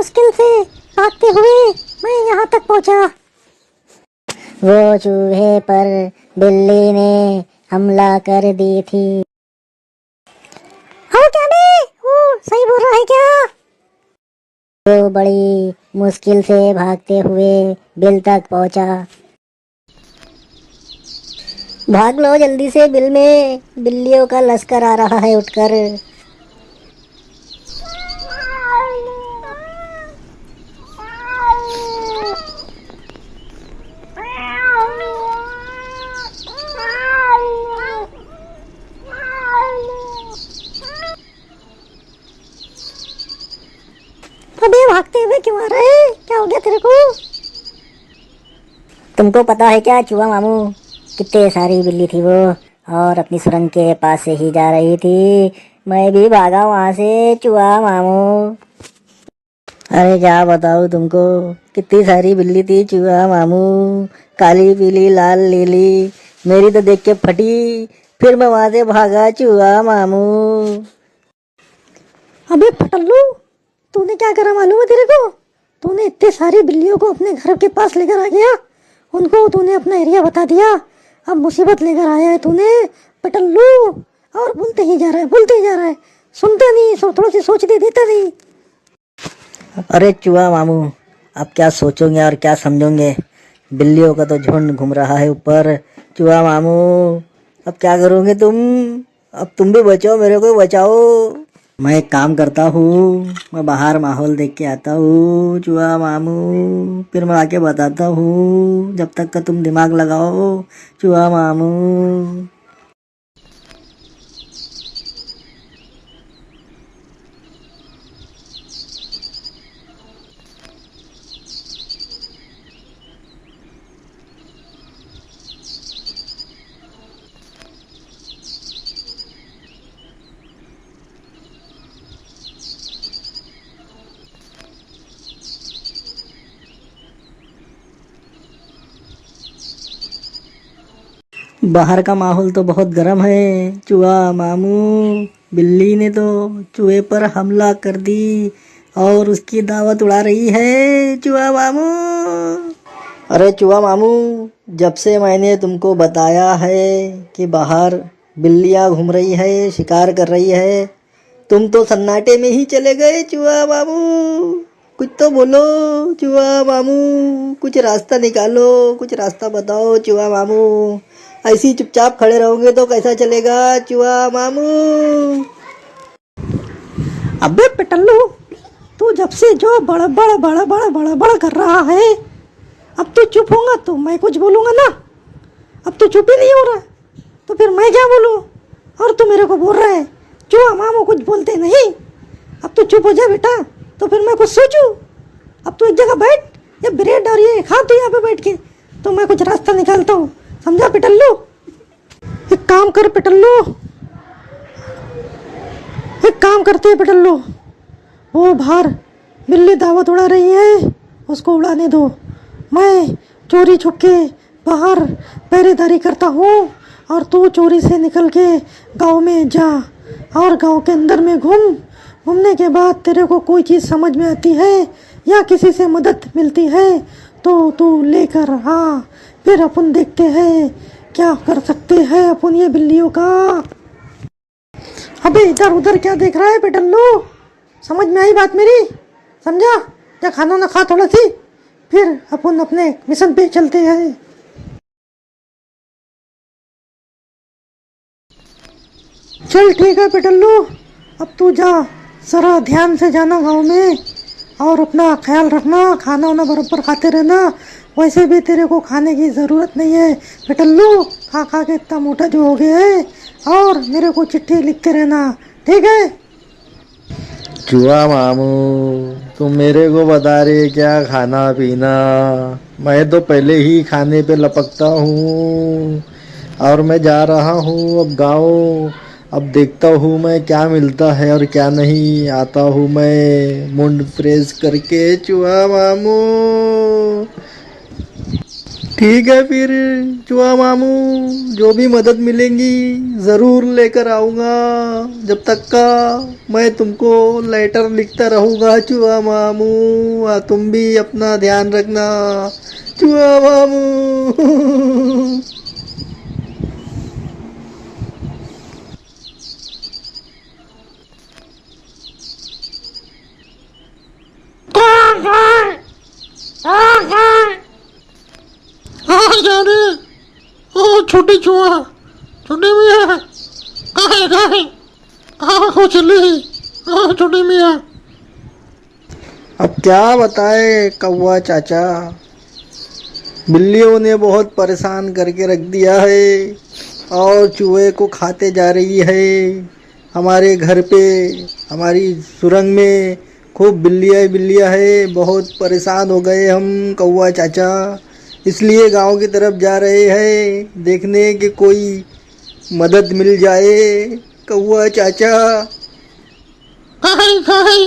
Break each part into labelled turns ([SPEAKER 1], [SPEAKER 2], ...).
[SPEAKER 1] मुश्किल से भागते हुए मैं यहाँ तक पहुँचा। वो चूहे पर बिल्ली ने हमला कर दी थी। हो क्या बे? वो सही बोल रहा है क्या? वो बड़ी मुश्किल से भागते हुए बिल तक पहुंचा। भाग लो जल्दी से, बिल में बिल्लियों का लश्कर आ रहा है उठकर। अबे भागते हुए क्यों आ रहे? क्या हो गया तेरे को? तुमको पता है क्या चूहा मामू, कितने सारी बिल्ली थी वो, और अपनी सुरंग के पास से ही जा रही थी। मैं भी भागा वहां से चूहा मामू। अरे क्या बताऊँ तुमको, कितनी सारी बिल्ली थी चूहा मामू, काली पीली लाल नीली। मेरी तो देख के फटी, फिर मैं वहां से भागा चूहा मामू। अबे पटल्लू, तूने क्या करा मालूम है तेरे को? तूने इतने सारी बिल्लियों को अपने घर के पास लेकर आ गया, उनको तूने अपना एरिया बता दिया। अब मुसीबत लेकर आया है तूने पटल्लू, और बोलते ही जा रहा है, सुनता नहीं, थोड़ा सी सोचने देता नहीं। अरे चूहा मामू, अब क्या सोचोगे और क्या समझोगे? बिल्लियों का तो झुंड घूम रहा है ऊपर। चूहा मामू, अब क्या करोगे तुम? अब तुम भी बचाओ, मेरे को बचाओ। मैं एक काम करता हूँ, मैं बाहर माहौल देख के आता हूँ चूहा मामू, फिर मैं आके बताता हूँ, जब तक का तुम दिमाग लगाओ चूहा मामू। बाहर का माहौल तो बहुत गर्म है चूहा मामू। बिल्ली ने तो चूहे पर हमला कर दी और उसकी दावत उड़ा रही है चूहा मामू। अरे चूहा मामू, जब से मैंने तुमको बताया है कि बाहर बिल्लियां घूम रही है, शिकार कर रही है, तुम तो सन्नाटे में ही चले गए चूहा मामू। कुछ तो बोलो चूहा मामू, कुछ रास्ता निकालो, कुछ रास्ता बताओ चूहा मामू। ऐसी चुपचाप खड़े रहोगे तो कैसा चलेगा चूहा मामू? अबे पिटल्लू, तू जब से जो बड़ा कर रहा है, अब तू चुप होगा तो मैं कुछ बोलूँगा ना। अब तू चुप ही नहीं हो रहा, तो फिर मैं क्या बोलूँ? और तू मेरे को बोल रहा है चूहा मामू कुछ बोलते नहीं। अब तू चुप हो जा बेटा, तो फिर मैं कुछ सोचूं। अब तू एक जगह बैठ, ये ब्रेड और ये खा तू यहाँ पे बैठ के, तो मैं कुछ रास्ता निकालता हूँ, समझा पिटल्लू? एक काम कर पिटल्लू, एक काम करते हैं पिटल्लू, वो बाहर बिल्ली दावत उड़ा रही है, उसको उड़ाने दो। मैं चोरी छुप के बाहर पहरेदारी करता हूँ, और तू चोरी से निकल के गांव में जा, और गांव के अंदर में घूमने के बाद तेरे को कोई चीज़ समझ में आती है या किसी से मदद मिलती है तो तू लेकर आ। फिर अपन देखते हैं क्या कर सकते हैं अपन ये बिल्लियों का। अबे इधर उधर क्या देख रहा है पिटल्लू? समझ में आई बात मेरी? समझा? क्या खाना ना खा थोड़ा सी, फिर अपन अपने मिशन पे चलते हैं। चल ठीक है पिटल्लू, अब तू जा, जरा ध्यान से जाना गांव में, और अपना ख्याल रखना, खाना वाना बराबर खाते रहना। वैसे भी तेरे को खाने की ज़रूरत नहीं है पिटल्लू, खा खा के इतना मोटा जो हो गया है। और मेरे को चिट्ठी लिखते रहना, ठीक है?
[SPEAKER 2] चूहा मामू, तुम मेरे को बता रहे क्या खाना पीना? मैं तो पहले ही खाने पे लपकता हूँ, और मैं जा रहा हूँ अब गाँव। अब देखता हूँ मैं क्या मिलता है और क्या नहीं। आता हूँ मैं मुंड फ्रेश करके चूहा मामू। ठीक है फिर चुहा मामू, जो भी मदद मिलेंगी ज़रूर लेकर आऊँगा। जब तक का मैं तुमको लेटर लिखता रहूँगा चुहा मामू। तुम भी अपना ध्यान रखना चुहा मामू।
[SPEAKER 3] हाँ जाने। ओ छोटी चुहा, छोटी मियाँ कहाँ को चली? छोटी मियाँ।
[SPEAKER 2] अब क्या बताए कौवा चाचा, बिल्लियों ने बहुत परेशान करके रख दिया है और चूहे को खाते जा रही है। हमारे घर पे, हमारी सुरंग में खूब बिल्लियाँ है। बहुत परेशान हो गए हम कौवा चाचा, इसलिए गांव की तरफ जा रहे हैं देखने कि कोई मदद मिल जाए कौवा चाचा।
[SPEAKER 3] काहे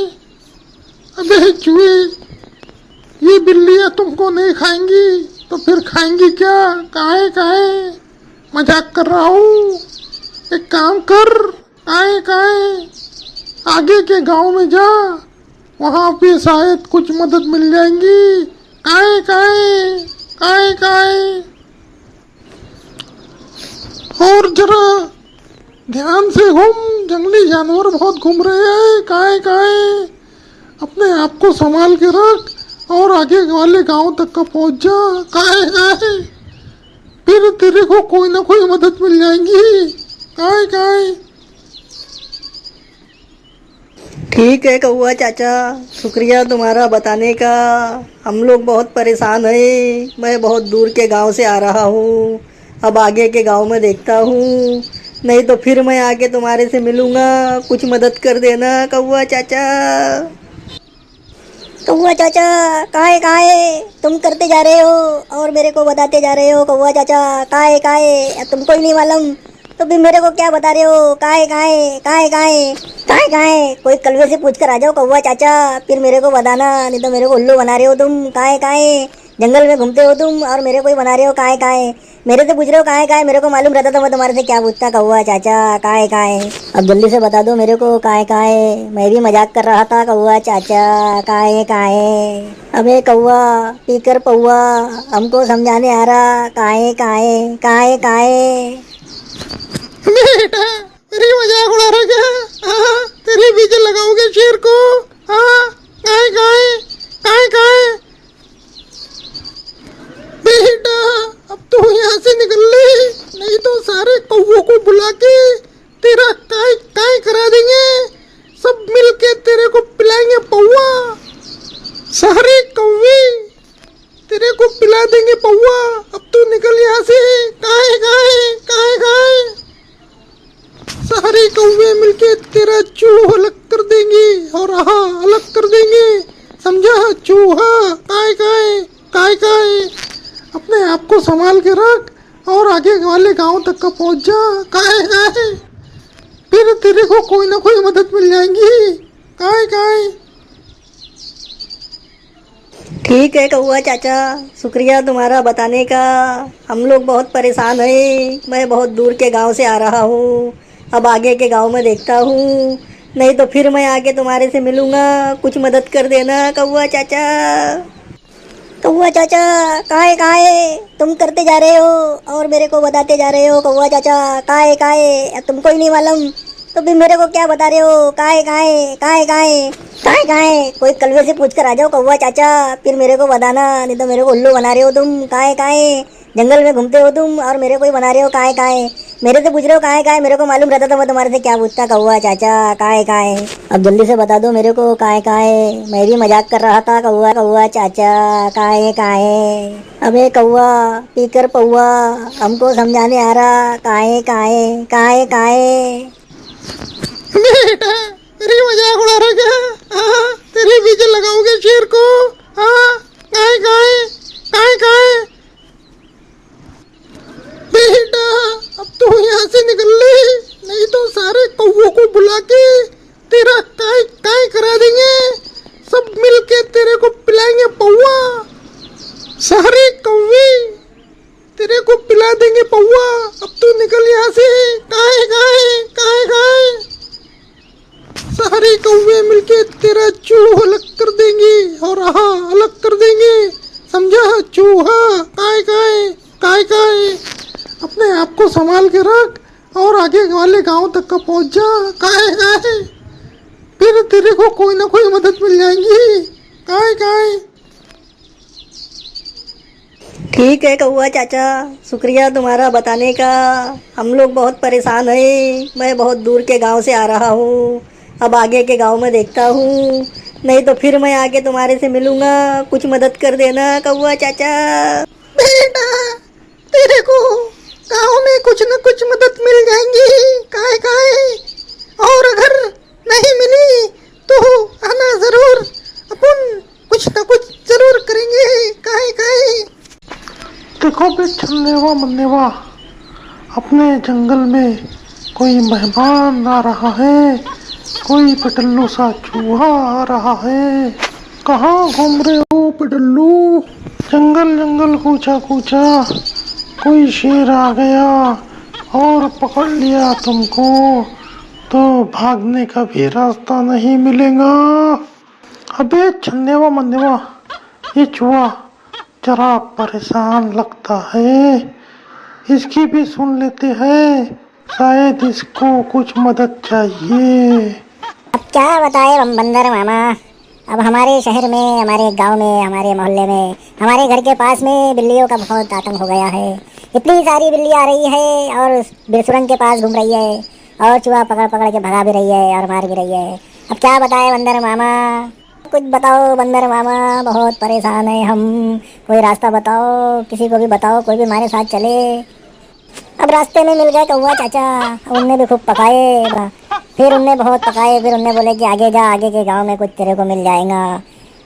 [SPEAKER 3] अबे चूहे, ये बिल्लियाँ तुमको नहीं खाएंगी तो फिर खाएंगी क्या? काहे मजाक कर रहा हूँ। एक काम कर, काहे आगे के गांव में जा, वहाँ पे शायद कुछ मदद मिल जाएंगी। काहे और जरा ध्यान से घूम, जंगली जानवर बहुत घूम रहे हैं। काहे अपने आप को संभाल के रख और आगे वाले गांव तक का पहुंच जा। काहे फिर तेरे को कोई ना कोई मदद मिल जाएंगी। काहे
[SPEAKER 1] ठीक है कौवा चाचा, शुक्रिया तुम्हारा बताने का। हम लोग बहुत परेशान हैं। मैं बहुत दूर के गांव से आ रहा हूँ। अब आगे के गांव में देखता हूँ, नहीं तो फिर मैं आके तुम्हारे से मिलूँगा। कुछ मदद कर देना कौवा चाचा। कौवा चाचा काहे तुम करते जा रहे हो और मेरे को बताते जा रहे हो? कौवा चाचा काहे तुमको ही नहीं मालूम तो फिर मेरे को क्या बता रहे हो? काहे कोई कलवे से पूछ कर आ जाओ कौवा चाचा, फिर मेरे को बताना, नहीं तो मेरे को उल्लू बना रहे हो तुम। काहे जंगल में घूमते हो तुम और मेरे को ही बना रहे हो। काहे मेरे से पूछ रहे हो? काहे मेरे को मालूम रहता तो मैं तुम्हारे से क्या पूछता कौवा चाचा। काहे अब जल्दी से बता दो मेरे को। काहे मैं भी मजाक कर रहा था कौवा चाचा। काहे अबे कौवा पीकर पौवा, हमको समझाने आ रहा। काहे
[SPEAKER 3] बेटा मेरी मजाक उड़ा रहा क्या? तेरे पीछे लगाओगे शेर को? काहे बेटा अब तो यहाँ से निकल ले, नहीं तो सारे कौवों को बुला के तेरा काय करा देंगे। सब मिलके तेरे को पिलाएंगे पौवा। सारे कौवे तेरे को पिला देंगे पौवा। अब तू निकल यहाँ से। काहे सारे कौवे मिलके तेरा चूहा अलग कर देंगे और अलग कर देंगे, समझा? चूहा काहे अपने आप को संभाल के रख और आगे वाले गांव तक का पहुंच जा। काहे फिर तेरे को कोई ना कोई मदद मिल जाएंगी। काहे
[SPEAKER 1] ठीक है कौवा चाचा, शुक्रिया तुम्हारा बताने का। हम लोग बहुत परेशान हैं। मैं बहुत दूर के गांव से आ रहा हूँ। अब आगे के गांव में देखता हूँ, नहीं तो फिर मैं आके तुम्हारे से मिलूँगा। कुछ मदद कर देना कौवा चाचा। काहे तुम करते जा रहे हो और मेरे को बताते जा रहे हो कौवा चाचा। काहे तुमको ही नहीं मालूम तो फिर मेरे को क्या बता रहे हो? काहे कोई कलवे से पूछ कर आ जाओ कौवा चाचा, फिर मेरे को बताना, नहीं तो मेरे को उल्लू बना रहे हो तुम। काहे जंगल में घूमते हो तुम और मेरे को ही बना रहे हो। काहे मेरे से पूछ रहे हो? काहे मेरे को मालूम रहता तो मैं तुम्हारे से क्या पूछता कौवा चाचा। काहे अब जल्दी से बता दो मेरे को। काहे मैं भी मजाक कर रहा था कौवा चाचा। काहे अबे कौवा पीकर पौवा, हमको समझाने आ रहा। काहे
[SPEAKER 3] बेटा तेरी मजाक उड़ा रहा क्या? तेरे पीछे लगाओगे शेर को? काहे बेटा अब तो यहाँ से निकल ले, नहीं तो सारे कौवों को बुला के तेरा काय करा देंगे। सब मिलके तेरे को पिलाएंगे पौवा। सारे कौवे कौवे मिलके तेरा चूहा अलग कर देंगे और हाँ अलग कर देंगे, समझा? चूहा काय काय काय काय। अपने आप को संभाल के रख और आगे वाले गांव तक का पहुंच जा। काय काय फिर तेरे को कोई ना कोई मदद मिल जाएगी। काय काय।
[SPEAKER 4] ठीक है कौआ चाचा, शुक्रिया तुम्हारा बताने का। हम लोग बहुत परेशान हैं। मैं बहुत दूर के गांव से आ रहा हूँ। अब आगे के गांव में देखता हूँ, नहीं तो फिर मैं आके तुम्हारे से मिलूंगा। कुछ मदद कर देना कौआ चाचा।
[SPEAKER 3] बेटा तेरे को गांव में कुछ न कुछ मदद मिल जाएंगी। काय काय। और अगर नहीं मिली तो आना जरूर, अपन कुछ न कुछ जरूर करेंगे। काय काय। देखो बे छन्नेवा मन्नेवा, अपने जंगल में कोई मेहमान आ रहा है, कोई पटल्लू सा चूहा आ रहा है। कहाँ घूम रहे हो पटल्लू? जंगल जंगल कूचा कूचा, कोई शेर आ गया और पकड़ लिया तुमको तो भागने का भी रास्ता नहीं मिलेगा। अबे छन्नेवा मन्नेवा, ये चूहा जरा परेशान लगता है, इसकी भी सुन लेते हैं, शायद इसको कुछ मदद चाहिए।
[SPEAKER 5] अब क्या बताए बंदर मामा। अब हमारे शहर में, हमारे गांव में, हमारे मोहल्ले में, हमारे घर के पास में बिल्लियों का बहुत आतंक हो गया है। इतनी सारी बिल्ली आ रही है और बिरसुरंग के पास घूम रही है और चूहा पकड़ पकड़ के भगा भी रही है और मार भी रही है। अब क्या बताए बंदर मामा, कुछ बताओ बंदर मामा, बहुत परेशान है हम। कोई रास्ता बताओ, किसी को भी बताओ, कोई भी हमारे साथ चले। अब रास्ते में मिल गए कौआ चाचा, उनने भी खूब पकाए, फिर उनने बहुत पकाए, फिर उनने बोले कि आगे जा, आगे के गांव में कुछ तेरे को मिल जाएगा।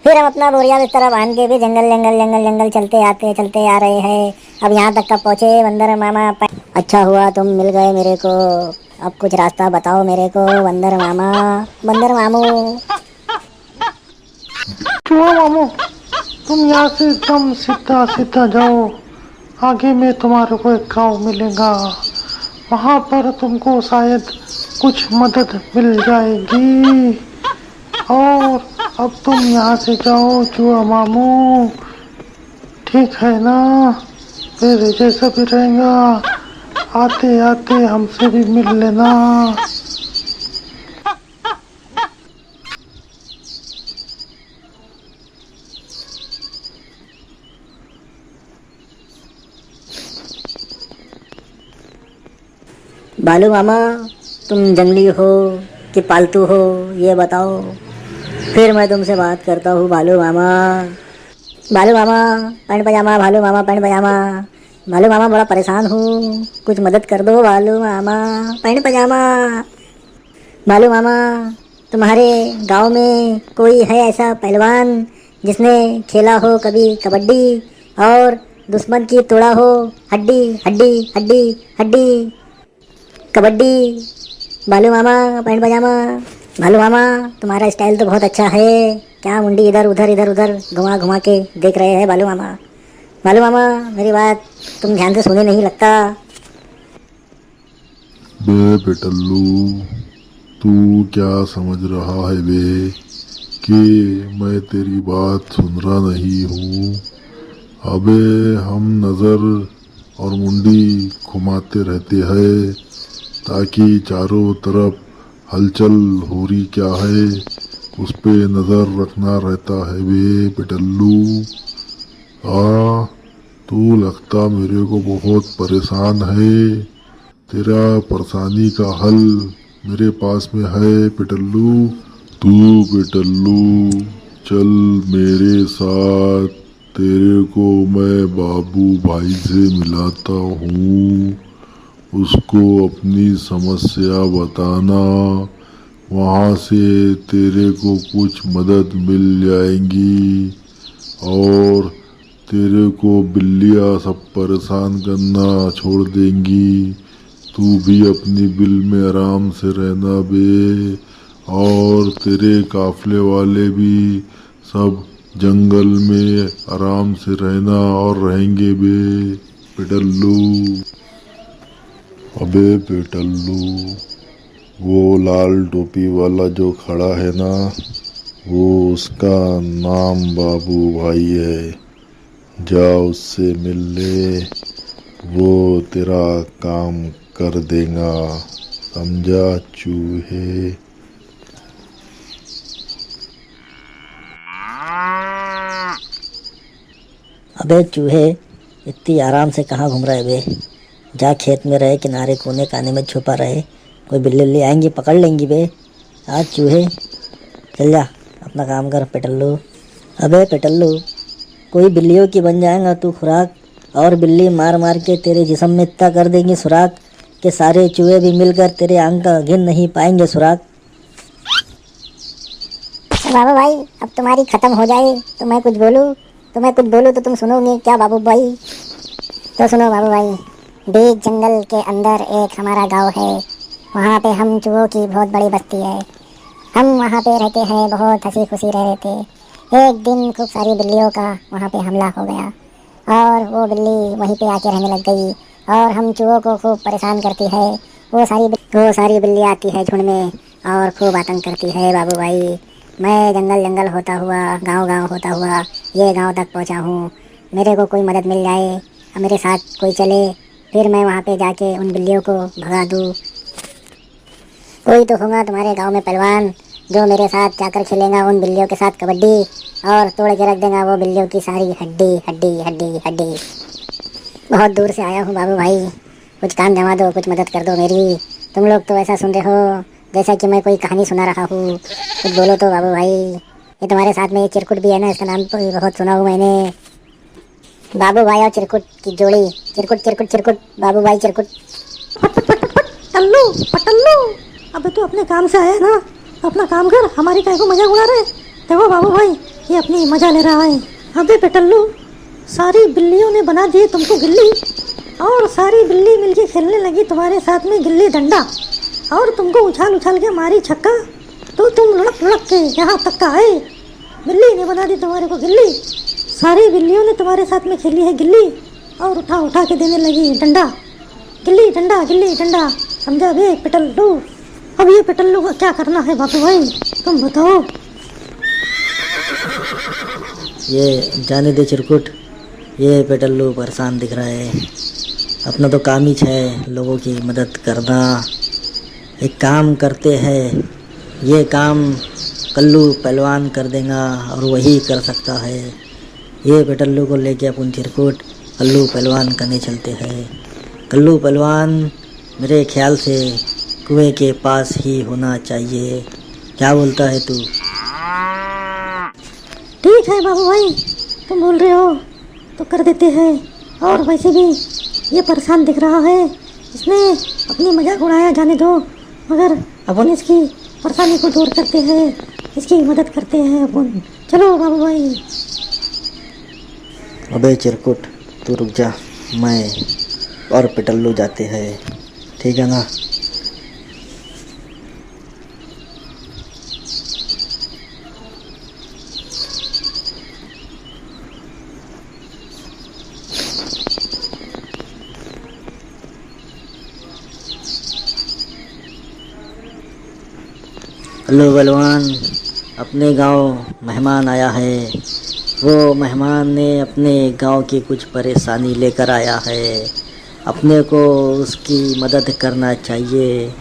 [SPEAKER 5] फिर हम अपना बोरिया बिस्तर बांध के भी जंगल जंगल जंगल जंगल चलते आ रहे हैं। अब यहाँ तक का पहुँचे बंदर मामा। अच्छा हुआ तुम मिल गए मेरे को। अब कुछ रास्ता बताओ मेरे को बंदर मामा, बंदर मामू।
[SPEAKER 3] चूहा मामू, तुम यहाँ से एकदम सीधा सीधा जाओ, आगे में तुम्हारे को एक गाँव मिलेगा, वहाँ पर तुमको शायद कुछ मदद मिल जाएगी। और अब तुम यहाँ से जाओ चूहा मामू, ठीक है ना? फिर जैसा भी रहेगा आते आते हमसे भी मिल लेना।
[SPEAKER 4] बालू मामा, तुम जंगली हो कि पालतू हो ये बताओ, फिर मैं तुमसे बात करता हूँ। बालू मामा, बालू मामा पैंट पजामा, भालू मामा पैंट पजामा। बालू मामा बड़ा परेशान हूँ, कुछ मदद कर दो बालू मामा, पैंट पजामा। बालू मामा, तुम्हारे गांव में कोई है ऐसा पहलवान जिसने खेला हो कभी कबड्डी और दुश्मन की तोड़ा हो हड्डी हड्डी हड्डी हड्डी? कबड्डी। बालू मामा पैंट पजामा। बालू मामा, तुम्हारा स्टाइल तो बहुत अच्छा है, क्या मुंडी इधर उधर घुमा घुमा के देख रहे हैं बालू मामा। बालू मामा, मेरी बात तुम ध्यान से सुने नहीं लगता।
[SPEAKER 6] बे बेटल्लू, तू क्या समझ रहा है बे कि मैं तेरी बात सुन रहा नहीं हूँ? अबे हम नज़र और मुंडी घुमाते रहते हैं ताकि चारों तरफ हलचल हो रही क्या है उस पे नज़र रखना रहता है बे बेटल्लू। तू लगता मेरे को बहुत परेशान है, तेरा परेशानी का हल मेरे पास में है बेटल्लू। तू बेटल्लू चल मेरे साथ, तेरे को मैं बाबू भाई से मिलाता हूँ, उसको अपनी समस्या बताना, वहाँ से तेरे को कुछ मदद मिल जाएंगी और तेरे को बिल्लियाँ सब परेशान करना छोड़ देंगी। तू भी अपनी बिल में आराम से रहना बे, और तेरे काफले वाले भी सब जंगल में आराम से रहना और रहेंगे बे बेटल्लू। अबे बेटल्लू, वो लाल टोपी वाला जो खड़ा है ना, वो उसका नाम बाबू भाई है। जा उससे मिल ले, वो तेरा काम कर देगा, समझा चूहे।
[SPEAKER 4] अबे चूहे, इतनी आराम से कहाँ घूम रहे बे? जा खेत में रहे, किनारे कोने काने में छुपा रहे, कोई बिल्ली आएंगी पकड़ लेंगी बे। आज चूहे चल जा अपना काम कर पेटल्लू। अबे पेटल्लू, कोई बिल्लियों की बन जाएगा तू खुराक, और बिल्ली मार मार के तेरे जिस्म में इतना कर देंगी सुराख कि सारे चूहे भी मिलकर तेरे आंख का गिन नहीं पाएंगे सुराख।
[SPEAKER 5] बाबू भाई, अब तुम्हारी खत्म हो जाए तो मैं कुछ बोलूँ तो तुम सुनोगे क्या बाबू भाई? तो सुनो बाबू भाई, बीच जंगल के अंदर एक हमारा गांव है। वहाँ पे हम चूहों की बहुत बड़ी बस्ती है। हम वहाँ पे रहते हैं, बहुत हंसी खुशी रह रहे थे। एक दिन खूब सारी बिल्लियों का वहाँ पे हमला हो गया और वो बिल्ली वहीं पे आके रहने लग गई और हम चूहों को खूब परेशान करती है। वो सारी बिल्ली आती है झुंड में और खूब आतंक करती है बाबू भाई। मैं जंगल जंगल होता हुआ, गांव गांव होता हुआ ये गांव तक पहुंचा हूँ। मेरे को कोई मदद मिल जाए और मेरे साथ कोई चले, फिर मैं वहाँ पे जाके उन बिल्लियों को भगा दूँ। कोई तो होगा तुम्हारे गांव में पहलवान जो मेरे साथ जाकर खेलेगा उन बिल्लियों के साथ कबड्डी और तोड़ के रख देगा वो बिल्लियों की सारी हड्डी हड्डी हड्डी हड्डी। बहुत दूर से आया हूँ बाबू भाई, कुछ काम जमा दो, कुछ मदद कर दो मेरी। तुम लोग तो ऐसा सुन रहे हो जैसा कि मैं कोई कहानी सुना रहा हूँ, कुछ बोलो तो बाबू भाई। ये तुम्हारे साथ में ये चिरकुट भी है ना, इसका नाम तो बहुत सुना हूँ मैंने। बाबू भाई और चिरकुट की जोड़ी, चिरकुट चिरकुट चिरकुट, बाबू भाई चिरकुट।
[SPEAKER 1] पटल्लू पटल्लू, अबे तू अपने काम से आया ना, अपना काम कर, हमारी काय को मजाक उड़ा रहे। देखो बाबू भाई, ये अपनी मजा ले रहा है। अबे पेटल्लू, सारी बिल्लियों ने बना दी तुमको गिल्ली और सारी बिल्ली मिलके खेलने लगी तुम्हारे साथ में गिल्ली डंडा और तुमको उछाल उछाल के मारी छक्का, तो तुम लुढ़क लुढ़क के यहाँ तक का आए। बिल्ली ने बना दी तुम्हारे को गिल्ली, सारी बिल्लियों ने तुम्हारे साथ में खेली है गिल्ली और उठा उठा के देने लगी डंडा, गिल्ली डंडा, समझा बे पेटल्लू? अब ये पेटल्लू का क्या करना है बाबू भाई, तुम बताओ।
[SPEAKER 4] ये जाने दे चिरकुट, ये पेटल्लू परेशान दिख रहा है। अपना तो काम ही है लोगों की मदद करना। एक काम करते हैं, ये काम कल्लू पहलवान कर देगा और वही कर सकता है। ये पेटल्लू को लेके अपन चिरकुट कल्लू पहलवान करने चलते हैं। कल्लू पहलवान मेरे ख्याल से कुएं के पास ही होना चाहिए, क्या बोलता है तू?
[SPEAKER 1] ठीक है बाबू भाई, तुम बोल रहे हो तो कर देते हैं। और वैसे भी ये परेशान दिख रहा है, इसने अपनी मजाक उड़ाया, जाने दो। मगर अपन इसकी परेशानी को दूर करते हैं, इसकी मदद करते हैं अपन। चलो बाबू भाई।
[SPEAKER 4] अबे चिरकुट, तू रुक जा, मैं और पेटल्लू जाते हैं, ठीक है ना? हेलो बलवान, अपने गांव मेहमान आया है। वो मेहमान ने अपने गांव की कुछ परेशानी लेकर आया है। अपने को उसकी मदद करना चाहिए,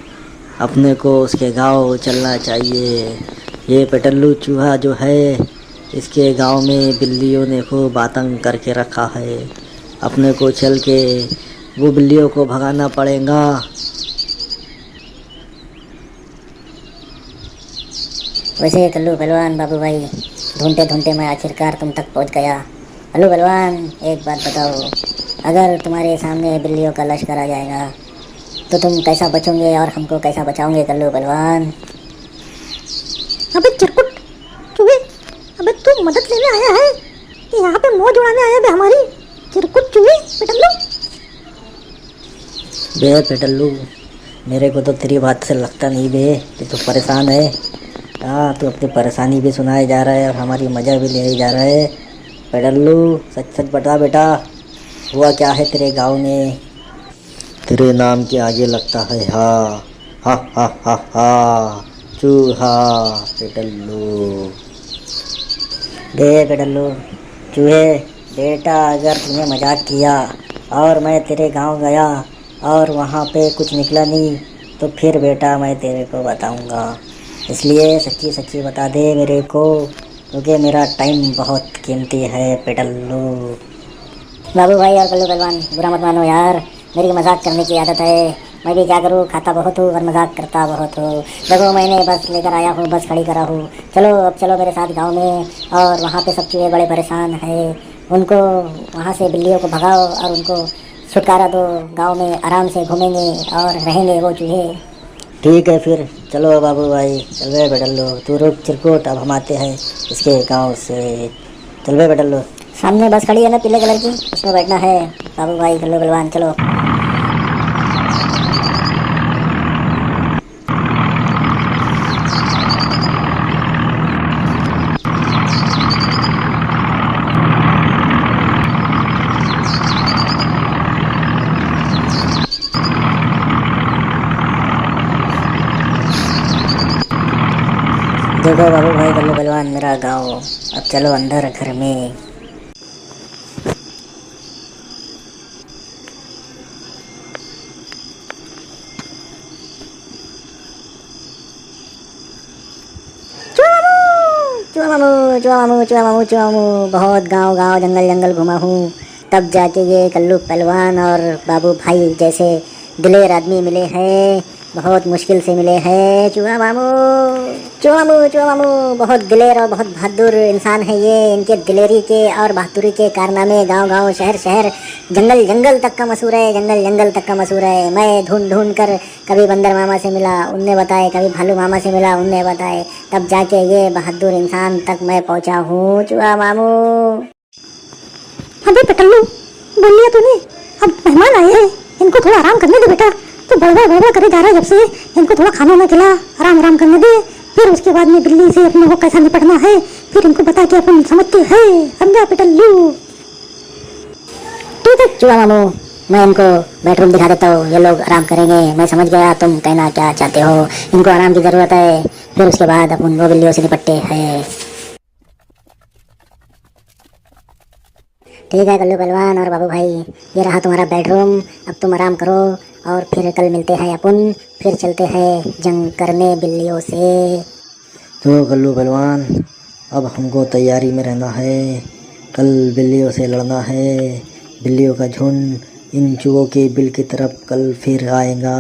[SPEAKER 4] अपने को उसके गांव चलना चाहिए। ये पेटल्लू चूहा जो है, इसके गांव में बिल्लियों ने खूब आतंक करके रखा है। अपने को चल के वो बिल्लियों को भगाना पड़ेगा।
[SPEAKER 5] वैसे कल्लू पहलवान बाबू भाई, ढूंढते ढूंढते मैं आखिरकार तुम तक पहुंच गया। कल्लू पहलवान, एक बात बताओ, अगर तुम्हारे सामने बिल्लियों का लश्कर आ जाएगा तो तुम कैसा बचोगे और हमको कैसा बचाओगे कल्लू पहलवान?
[SPEAKER 1] अबे चिरकुट चूहे, अबे तू मदद लेने आया है कि यहाँ पे मौज उड़ाने आया बे हमारी? चिरकुट चूहे पेटल्लू।
[SPEAKER 4] बे पेटल्लू, मेरे को तो तेरी बात से लगता नहीं बे कि तू परेशान है। हाँ, तू अपनी परेशानी भी सुनाए जा रहा है और हमारी मज़ा भी ले जा रहा है। पेटल्लू, सच सच बता बेटा, हुआ क्या है तेरे गांव में? तेरे नाम के आगे लगता है हाँ, हा हा हा हा, चूहा पिटल्लू। देख पिटल्लू, चूहे बेटा, अगर तूने मजाक किया और मैं तेरे गांव गया और वहाँ पे कुछ निकला नहीं तो फिर बेटा मैं तेरे को बताऊंगा। इसलिए सच्ची सच्ची बता दे मेरे को, क्योंकि मेरा टाइम बहुत कीमती है पिटल्लू। बाबू भाई और कल्लू पहलवान, बुरा मत मानो यार, मेरी मजाक करने की आदत है। मैं भी क्या करूँ, खाता बहुत हूँ और मजाक करता बहुत हूँ। देखो मैंने बस लेकर आया हूँ, बस खड़ी करा हूँ। चलो अब चलो मेरे साथ गांव में, और वहाँ पे सब चूहे बड़े परेशान हैं। उनको वहाँ से बिल्लियों को भगाओ और उनको छुटकारा दो। गांव में आराम से घूमेंगे और रहेंगे वो चूहे। ठीक है फिर चलो बाबू भाई, चल बे बेटल्लो, तू रुक चिरकुट, अब हम आते हैं इसके गांव से। चल बे बेटल्लो, सामने बस खड़ी है ना पीले कलर की, उसमें बैठना है। बाबू भाई कल्लू बलवान चलो। देखो बाबू भाई कल्लू बलवान मेरा गांव, अब चलो अंदर घर में। चुआ मामू चुआ मामू चुआ मामू चुआ मामू, बहुत गांव गांव जंगल जंगल घुमा हूँ, तब जाके ये कल्लू पहलवान और बाबू भाई जैसे दिलेर आदमी मिले हैं। बहुत मुश्किल से मिले हैं। चुआ मामू चुआ मामू चुआ मामू, बहुत दिलेर और बहुत बहादुर इंसान है ये। इनके दिलेरी के और बहादुरी के कारनामे गांव गांव शहर शहर जंगल जंगल तक का मशहूर है, जंगल जंगल तक का मशहूर है। मैं ढूंढ ढूंढ कर कभी बंदर मामा से मिला, उनने बताए, कभी भालू मामा से मिला, उनने बताए, तब जाके ये बहादुर इंसान तक मैं पहुंचा हूँ। चुआ मामू।
[SPEAKER 1] अबे पिटल्लू, बोल लिया तूने, अब मेहमान आए हैं, इनको थोड़ा आराम करने दे बेटा। तो बड़बड़ बड़बड़ करे जा रहा है जब से, इनको थोड़ा खाना ना खिला, आराम आराम करने दे। फिर उसके बाद में बिल्ली से अपने को कैसा निपटना है, फिर इनको बता के अपन समझते हैं। समझा पिटल्लू?
[SPEAKER 5] ठीक है चुआ मामू, मैं इनको बेडरूम दिखा देता हूँ, ये लोग आराम करेंगे। मैं समझ गया तुम कहना क्या चाहते हो, इनको आराम की जरूरत है, फिर उसके बाद अपन वो बिल्लियों से निपटते हैं। ठीक है कल्लू पहलवान और बाबू भाई, ये रहा तुम्हारा बेडरूम, अब तुम आराम करो और फिर कल मिलते हैं अपन, फिर चलते हैं जंग करने बिल्लियों से।
[SPEAKER 4] तो कल्लू पहलवान, अब हमको तैयारी में रहना है, कल बिल्लियों से लड़ना है। बिल्लियों का झुंड इन चूहों के बिल की तरफ कल फिर आएगा,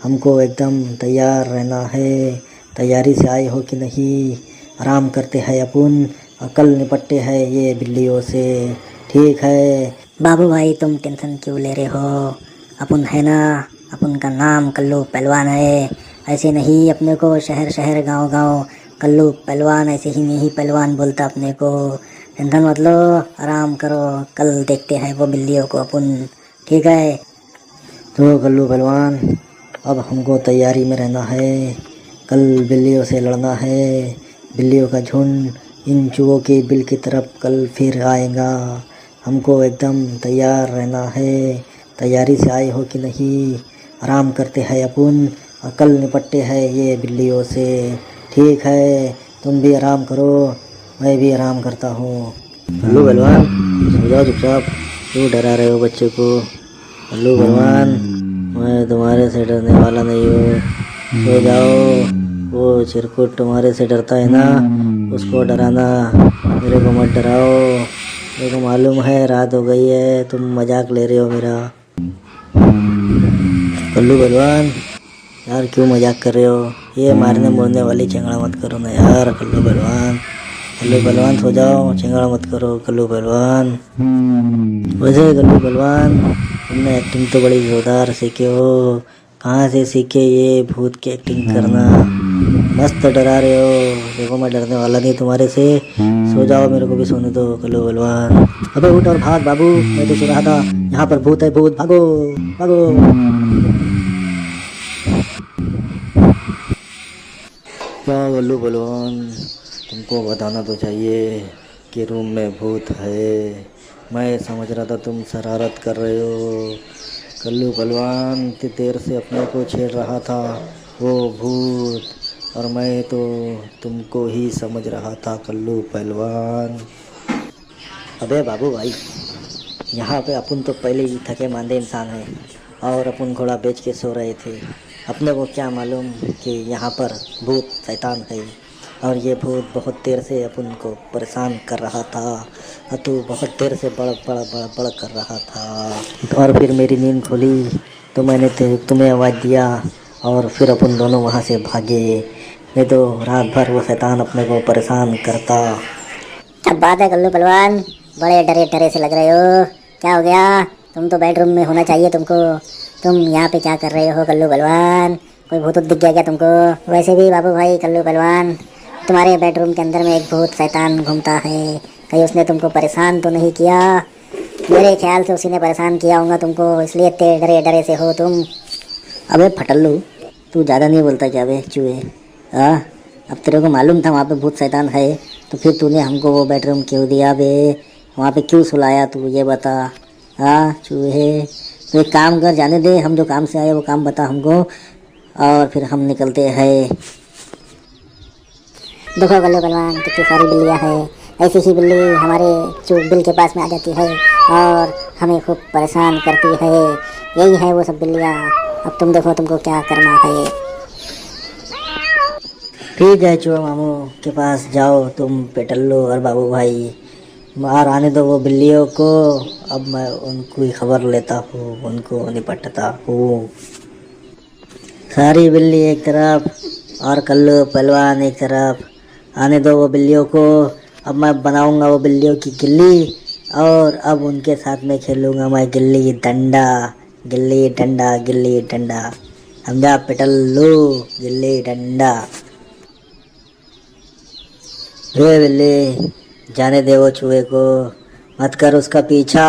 [SPEAKER 4] हमको एकदम तैयार रहना है। तैयारी से आए हो कि नहीं? आराम करते हैं अपन और कल निपटते हैं ये बिल्लियों से, ठीक है? बाबू भाई तुम टेंशन क्यों ले रहे हो, अपन है ना, अपन का नाम कल्लू पहलवान है। ऐसे नहीं अपने को शहर शहर गांव गांव कल्लू पहलवान, ऐसे ही नहीं पहलवान बोलता अपने को। टेंशन मत लो, आराम करो, कल देखते हैं वो बिल्लियों को अपन, ठीक है? तो कल्लू पहलवान, अब हमको तैयारी में रहना है, कल बिल्लियों से लड़ना है। बिल्लियों का झुंड इन चूहों के बिल की तरफ कल फिर आएगा, हमको एकदम तैयार रहना है। तैयारी से आए हो कि नहीं? आराम करते हैं अपन और कल निपटते हैं ये बिल्लियों से, ठीक है? तुम भी आराम करो, मैं भी आराम करता हूँ। कल्लू पहलवान सो जाओ चुपचाप, क्यों डरा रहे हो बच्चे को? कल्लू पहलवान, मैं तुम्हारे से डरने वाला नहीं हूँ, सो जाओ। वो चिरकुट तुम्हारे से डरता है ना, उसको डराना, मेरे को मत डराओ। मेरे को मालूम है रात हो गई है, तुम मजाक ले रहे हो मेरा। कल्लू पहलवान यार क्यों मजाक कर रहे हो? ये मारने मुड़ने वाली चंगड़ा मत करो ना यार कल्लू पहलवान। कल्लू पहलवान सो जाओ, चिंगड़ा मत करो कल्लू पहलवान। वैसे कल्लू पहलवान, तुमने एक्टिंग तो बड़ी जोरदार सीखे हो, कहाँ से सीखे ये भूत की एक्टिंग करना? मस्त डरा रहे हो। देखो मैं डरने वाला नहीं तुम्हारे से, सो जाओ, मेरे को भी सोने दो कल्लू पहलवान। अबे उठ और भाग बाबू, मैं तो सो रहा था, यहाँ पर भूत है भूत, भागो भागो। क्या कल्लू पहलवान, तुमको बताना तो चाहिए कि रूम में भूत है। मैं समझ रहा था तुम शरारत कर रहे हो। कल्लू पहलवान इतनी देर से अपने को छेड़ रहा था,
[SPEAKER 2] वो भूत, और मैं तो तुमको ही समझ रहा था कल्लू पहलवान। अबे बाबू भाई, यहाँ पे अपन तो पहले ही थके मांदे इंसान हैं और अपन घोड़ा बेच के सो रहे थे। अपने को क्या मालूम कि यहाँ पर भूत शैतान है, और ये भूत बहुत देर से अपन को परेशान कर रहा था, और तू बहुत देर से बड़ बड़ बड़ बड़ कर रहा था। और फिर मेरी नींद खुली तो मैंने तुम्हें आवाज़ दिया, और फिर अपन दोनों वहाँ से भागे। नहीं तो रात भर वो शैतान अपने को परेशान करता।
[SPEAKER 5] क्या बात है कल्लू पहलवान, बड़े डरे डरे से लग रहे हो। क्या हो गया? तुम तो बेडरूम में होना चाहिए तुमको। तुम यहाँ पे क्या कर रहे हो कल्लू पहलवान? कोई भूत दिख गया क्या तुमको? वैसे भी बाबू भाई कल्लू पहलवान, तुम्हारे बेडरूम के अंदर में एक भूत शैतान घूमता है। कहीं उसने तुमको परेशान तो नहीं किया? मेरे ख्याल से उसी ने परेशान किया होगा तुमको, इसलिए इतने डरे डरे से हो तुम।
[SPEAKER 4] अबे फटल्लू, तू ज़्यादा नहीं बोलता क्या बे चूहे? हाँ, अब तेरे को मालूम था वहाँ पे भूत शैतान है, तो फिर तूने हमको वो बेडरूम क्यों दिया बे? वहाँ पे क्यों सुलाया तू, ये बता। हाँ चूहे, तो एक काम कर, जाने दे, हम जो काम से आए वो काम बता हमको, और फिर हम निकलते हैं।
[SPEAKER 5] देखो कल्लू पहलवान, कितनी सारी बिल्लियाँ हैं। ऐसी ही बिल्ली हमारे बिल के पास में आ जाती है और हमें खूब परेशान करती है। यही है वो सब बिल्लियाँ। अब तुम देखो तुमको क्या करना है।
[SPEAKER 4] ठीक है, चूहा मामू के पास जाओ तुम पेटल्लो और बाबू भाई, बाहर आने दो वो बिल्लियों को। अब मैं उनको ही खबर लेता हूँ, उनको निपटता हूँ। सारी बिल्ली एक तरफ और कल्लू पहलवान एक तरफ, आने दो वो बिल्लियों को। अब मैं बनाऊंगा वो बिल्लियों की गिल्ली, और अब उनके साथ में खेलूंगा मैं गिल्ली डंडा। गिल्ली डंडा, गिल्ली डंडा, समझा पेटल्लो? गिल्ली डंडा। रे बिल्ली, जाने दे वो चूहे को, मत कर उसका पीछा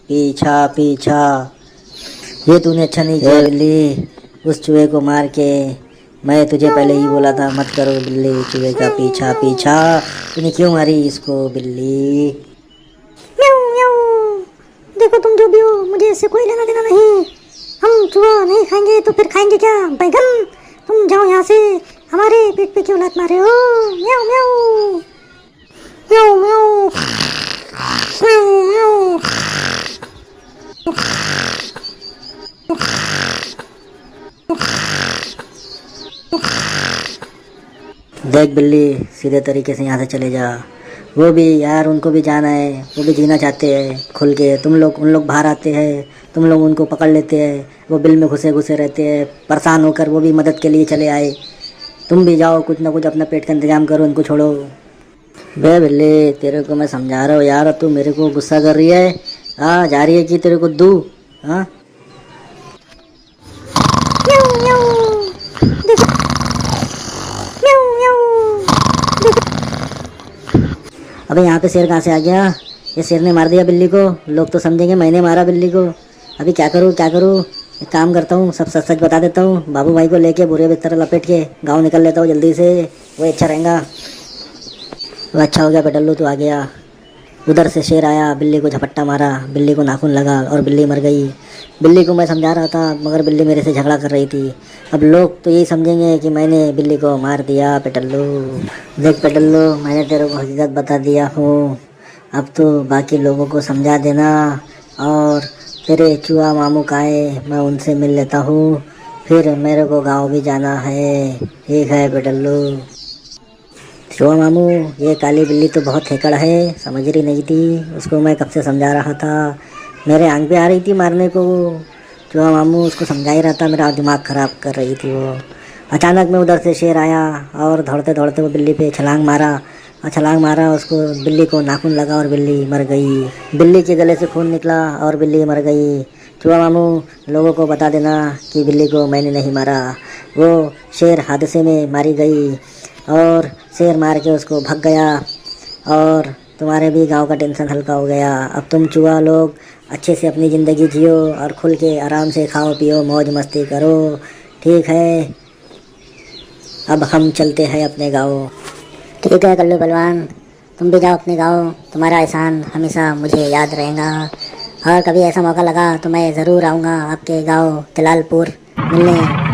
[SPEAKER 4] पीछा पीछा। ये तूने अच्छा नहीं किया बिल्ली, उस चूहे को मार के। मैं तुझे पहले ही बोला था मत करो बिल्ली चूहे का पीछा पीछा। तूने क्यों मारी इसको बिल्ली?
[SPEAKER 1] म्याऊ म्याऊ। देखो तुम जो भी हो, मुझे इससे कोई लेना देना नहीं। हम चूहा नहीं खाएंगे तो फिर खाएंगे क्या? बैगन। तुम जाओ यहाँ से, हमारे पेट पे क्यों लात मारे हो? म्याऊ म्याऊ म्याऊ म्याऊ म्याऊ म्याऊ।
[SPEAKER 4] देख बिल्ली, सीधे तरीके से यहाँ से चले जा। वो भी यार, उनको भी जाना है, वो भी जीना चाहते हैं खुल के। तुम लोग, उन लोग बाहर आते हैं, तुम लोग उनको पकड़ लेते हैं, वो बिल में घुसे घुसे रहते हैं, परेशान होकर वो भी मदद के लिए चले आए। तुम भी जाओ, कुछ ना कुछ अपना पेट का इंतजाम करो, उनको छोड़ो। बे बिल्ली, तेरे को मैं समझा रहा हूँ यार, तू मेरे को गुस्सा कर रही है। हाँ, जा रही है कि तेरे को दूँ? हाँ,
[SPEAKER 1] म्याऊ म्याऊ। देखो म्याऊ म्याऊ।
[SPEAKER 4] अबे यहाँ पे शेर कहाँ से आ गया? ये शेर ने मार दिया बिल्ली को, लोग तो समझेंगे मैंने मारा बिल्ली को। अभी क्या करूँ क्या करूँ? एक काम करता हूँ, सब सच सच बता देता हूँ। बाबू भाई को लेके बुरे बिस्तर लपेट के गाँव निकल लेता हूँ जल्दी से, वो अच्छा रहेगा। वो अच्छा हो गया पेटल्लू, तू आ गया। उधर से शेर आया, बिल्ली को झपट्टा मारा, बिल्ली को नाखून लगा और बिल्ली मर गई। बिल्ली को मैं समझा रहा था मगर बिल्ली मेरे से झगड़ा कर रही थी। अब लोग तो यही समझेंगे कि मैंने बिल्ली को मार दिया। पेटल्लू देख पेटल्लू, मैंने तेरे को हकीकत बता दिया हूँ, अब तो बाकी लोगों को समझा देना। और तेरे चूहा मामू का है, मैं उनसे मिल लेता हूँ, फिर मेरे को गाँव भी जाना है। ठीक है पेटल्लू। चूहा मामू, ये काली बिल्ली तो बहुत हेकड़ है, समझ रही नहीं थी। उसको मैं कब से समझा रहा था, मेरे आंख पे आ रही थी मारने को। चूहा मामू उसको समझा ही रहा था, मेरा दिमाग ख़राब कर रही थी वो। अचानक में उधर से शेर आया और दौड़ते दौड़ते वो बिल्ली पे छलांग मारा, और छलांग मारा उसको, बिल्ली को नाखून लगा और बिल्ली मर गई। बिल्ली के गले से खून निकला और बिल्ली मर गई। चूहा मामू, लोगों को बता देना कि बिल्ली को मैंने नहीं मारा, वो शेर हादसे में मारी गई, और शेर मार के उसको भग गया। और तुम्हारे भी गांव का टेंशन हल्का हो गया। अब तुम चूहा लोग अच्छे से अपनी ज़िंदगी जियो और खुल के आराम से खाओ पियो, मौज मस्ती करो। ठीक है, अब हम चलते हैं अपने गाँव।
[SPEAKER 5] ठीक है कल्लू पहलवान, तुम भी जाओ अपने गाँव। तुम्हारा एहसान हमेशा मुझे याद रहेगा, और कभी ऐसा मौका लगा तो मैं ज़रूर आऊँगा आपके गाँव तिलालपुर मिलने।